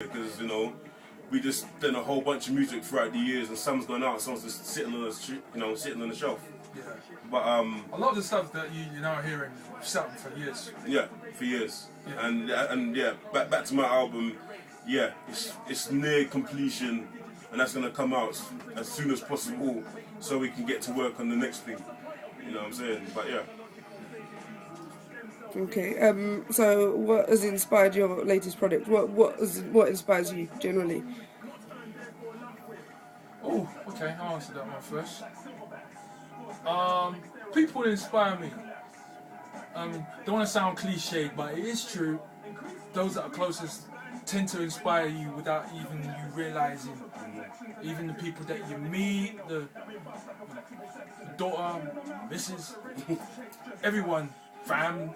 because we just done a whole bunch of music throughout the years, and some's gone out, some's just sitting on sitting on the shelf. Yeah. But a lot of the stuff that you're now hearing, you've sat on for years. Yeah, for years. Yeah. And yeah, back to my album. Yeah, it's near completion, and that's gonna come out as soon as possible, so we can get to work on the next thing. You know what I'm saying? But yeah. Okay. So what has inspired your latest project? What inspires you generally? Oh, okay. I'll answer that one first. People inspire me. Don't want to sound cliched, but it is true. Those that are closest tend to inspire you without even you realizing. Even the people that you meet, the daughter, missus, everyone, fam,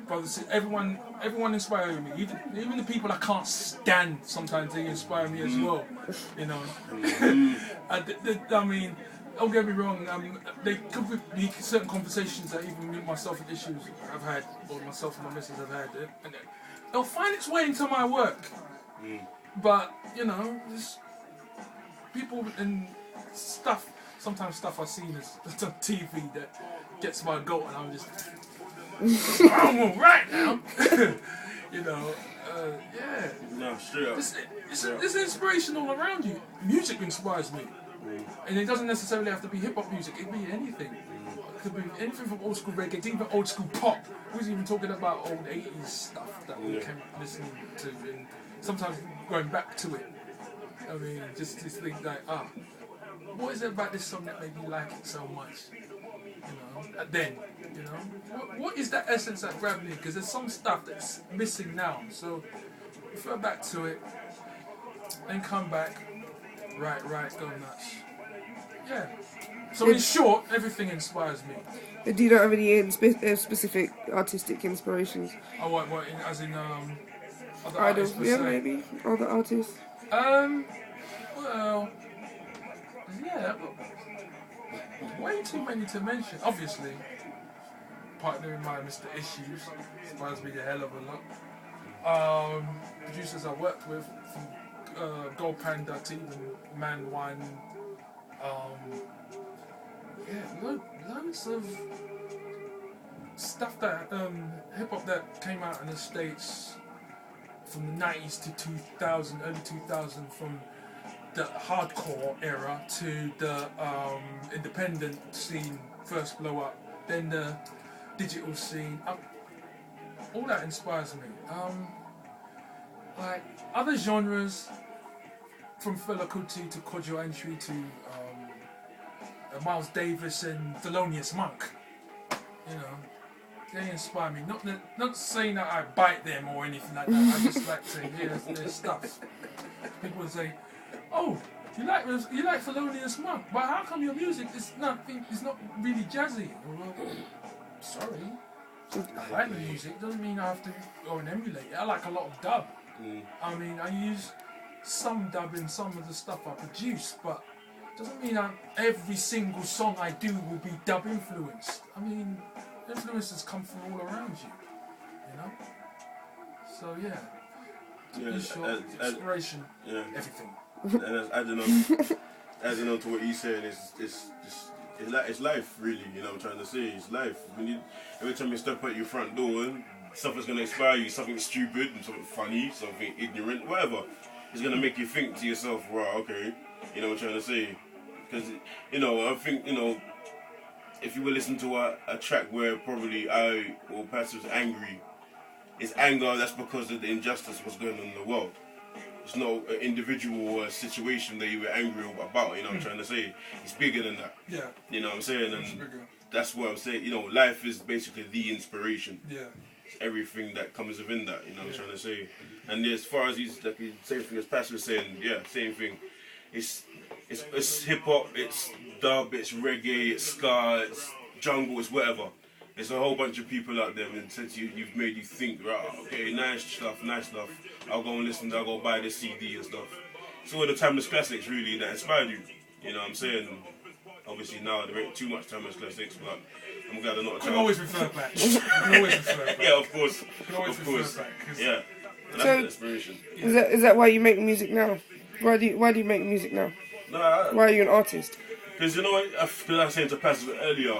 brothers, everyone inspires me. Even the people I can't stand, sometimes they inspire me as well. You know, I mean, don't get me wrong. They could be certain conversations that even me, myself, and issues I've had, or myself and my missus have had, and it'll find its way into my work. But just people and stuff. Sometimes stuff I've seen is on TV that gets my goat, and I'm just, I'm right now. Yeah. No, straight up. There's inspiration all around you. Music inspires me. And it doesn't necessarily have to be hip-hop music, it could be anything. It could be anything from old school reggae, even old school pop. We was even talking about old 80s stuff that we came listening to, and sometimes going back to it. I mean, just think like, what is it about this song that made me like it so much? What is that essence that grabbed me? Because there's some stuff that's missing now. So, refer back to it, then come back. Right, go nuts. Yeah. So in short, everything inspires me. Do you not have any specific artistic inspirations? Oh, what as in other Idols, artists per yeah, se? maybe other artists. Well, yeah, but way too many to mention. Obviously, partnering my Mr. Issues inspires me a hell of a lot. Producers I worked with from Gold Panda to even Man One. Loads of stuff that hip hop that came out in the States from the 90s to 2000, early 2000, from the hardcore era to the independent scene, first blow up, then the digital scene. All that inspires me. Like other genres, from Fela Kuti to Kojo Entry to Miles Davis and Thelonious Monk. They inspire me. Not saying that I bite them or anything like that. I just like to hear their stuff. People would say, "Oh, you like Thelonious Monk, but how come your music is not really jazzy?" Well, sorry, I like the music. Doesn't mean I have to go and emulate it. I like a lot of dub. I mean, I use some dub in some of the stuff I produce, but doesn't mean every single song I do will be dub influenced. I mean, influences come from all around you, So yeah, inspiration, everything. And adding on to what you're saying, it's life, really. I'm trying to say, it's life. Every time you step out your front door, something's gonna inspire you, something stupid, something funny, something ignorant, whatever. It's gonna make you think to yourself, wow, okay, what I'm trying to say. Because, I think, if you were listening to a track where probably I or Pastor was angry, it's anger that's because of the injustice what's going on in the world. It's not an individual or a situation that you were angry about, what I'm trying to say. It's bigger than that. Yeah. You know what I'm saying? And that's what I'm saying. Life is basically the inspiration. Yeah. It's everything that comes within that, what I'm trying to say. And as far as he's like the same thing as Pastor was saying, same thing. It's hip hop, it's dub, it's reggae, it's ska, it's jungle, it's whatever. There's a whole bunch of people out there, and since you've made you think, right, okay, nice stuff. I'll go and listen, I'll go buy this CD and stuff. It's all the timeless classics really that inspired you. You know what I'm saying? Obviously now there ain't too much timeless classics, but I'm glad I'm not a child. You can always refer back. Yeah, of course. You can always refer back. Yeah. And that's So- the inspiration. Is that why you make music now? Why do you make music now? Nah, Why are you an artist? because you know what, because I was saying to Pastor earlier,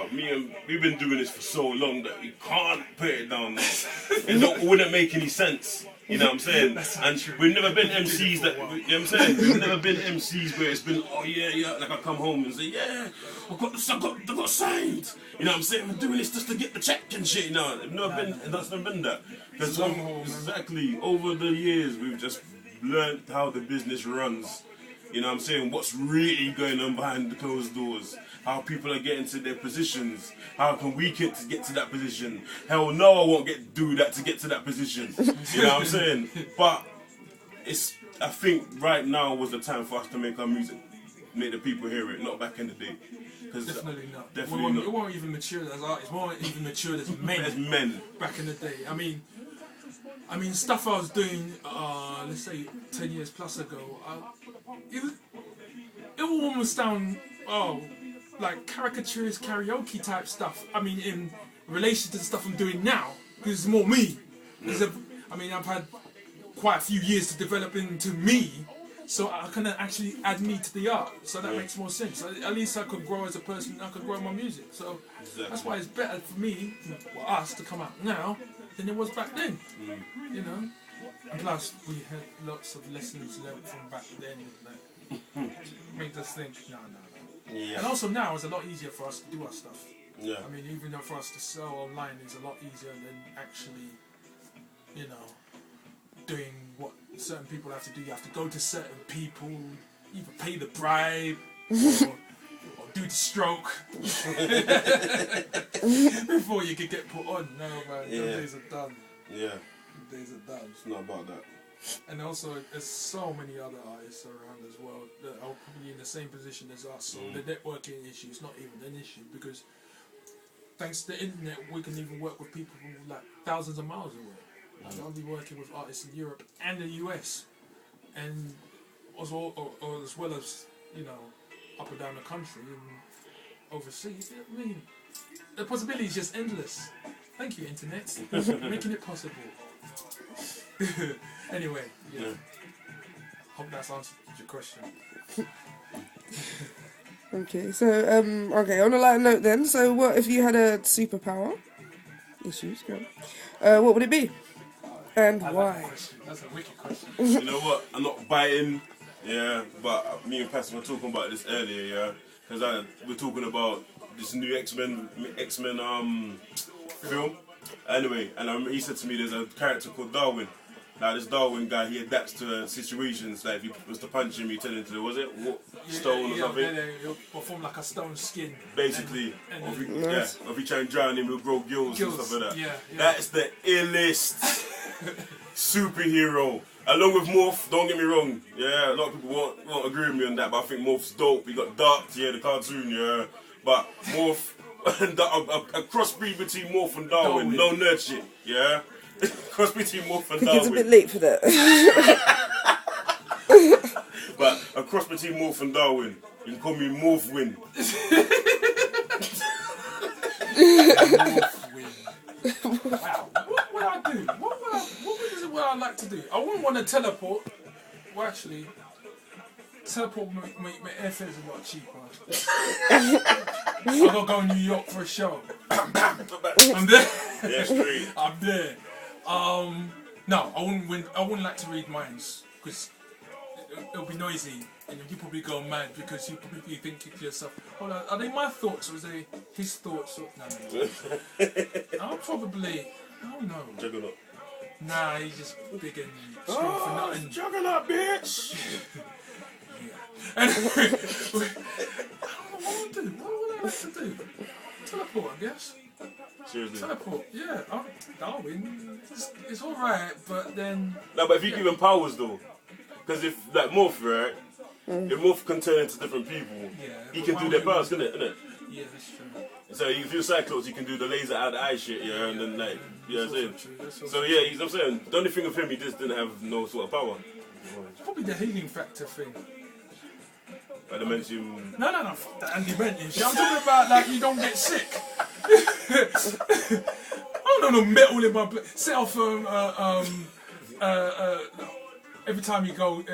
we've been doing this for so long that we can't put it down now. It wouldn't make any sense. You know what I'm saying? And we've never been MCs that, you know what I'm saying? We've never been MCs where it's been, oh yeah, like I come home and say, yeah, I got signed. You know what I'm saying? We're doing this just to get the check and shit, you know. That's never been that. Because exactly, over the years, we've just learned how the business runs. You know what I'm saying? What's really going on behind the closed doors? How people are getting to their positions? How can we get to that position? Hell no, I won't do that to get to that position. You know what I'm saying? But I think right now was the time for us to make our music, make the people hear it, not back in the day. Definitely not. Definitely not. We weren't even mature as artists. We weren't even mature as men. As men. Back in the day. I mean, stuff I was doing, let's say 10 years plus ago, it will almost sound, like caricaturist karaoke type stuff. I mean, in relation to the stuff I'm doing now, because it's more me. I've had quite a few years to develop into me, so I can actually add me to the art. So that makes more sense. At least I could grow as a person, I could grow my music. So that's why it's better for me, for us, to come out now than it was back then. You know? And plus, we had lots of lessons learned from back then that made us think, no. Yeah. And also now it's a lot easier for us to do our stuff. Yeah. I mean, even though for us to sell online is a lot easier than actually, you know, doing what certain people have to do. You have to go to certain people, either pay the bribe or do the stroke before you could get put on. No, man, those days are done. Yeah. Those days are done. It's not about that. And also, there's so many other artists around as well that are probably in the same position as us. So the networking issue is not even an issue because thanks to the internet, we can even work with people from like thousands of miles away. Like, I'll be working with artists in Europe and the US, and as well as, you know, up and down the country and overseas. I mean, the possibility is just endless. Thank you, internet, making it possible. Anyway, yeah. Hope that's answered your question. Okay, so on a lighter note then. So, what if you had a superpower? Issues, go. What would it be, and why? That's a wicked question. You know what? I'm not biting. Yeah, but me and Pastor were talking about this earlier. Yeah, because we're talking about this new X-Men film. Anyway, and he said to me, there's a character called Darwin. Now this Darwin guy, he adapts to situations. Like if you was to punch him, he turned into stone or something. He'll perform like a stone skin. Basically, and or if you try and drown him, he'll grow gills and stuff like that. Yeah. That's the illest superhero. Along with Morph, don't get me wrong. Yeah, a lot of people won't agree with me on that, but I think Morph's dope. We got Dark, the cartoon, yeah. But Morph, a crossbreed between Morph and Darwin, no nerd shit, yeah. Cross between Morph and Darwin. It's a bit late for that. But a cross between Morph and Darwin. You can call me Morphwin. Wow, what would I do? What would I like to do? I wouldn't want to teleport. Well, actually, teleport make airfares a lot cheaper. I gotta go to New York for a show. I'm there. Yeah, straight. I'm there. No, I wouldn't like to read minds because it'll be noisy and you probably go mad because you probably think to yourself, hold on, are they my thoughts or is they his thoughts? No. I'll probably, I don't know. Juggernaut. Nah, he's just big and strong for nothing. Juggernaut, bitch! Yeah. Anyway, I don't know what would I like to do? Teleport, I guess. Seriously. Teleport, yeah. Darwin, it's alright, but then... No, but if you give him powers though, because if, like Morph, right? If Morph can turn into different people, he can do their powers, isn't it? Yeah, that's true. So if you're Cyclops, you can do the laser out of the eye shit, yeah, and then like, you know what I'm saying? So yeah, I'm saying, the only thing of him, he just didn't have no sort of power. Probably the healing factor thing. Adamantium. No, fuck that adamantium shit. I'm talking about like you don't get sick. I don't know, metal in my blood. Set off every time you go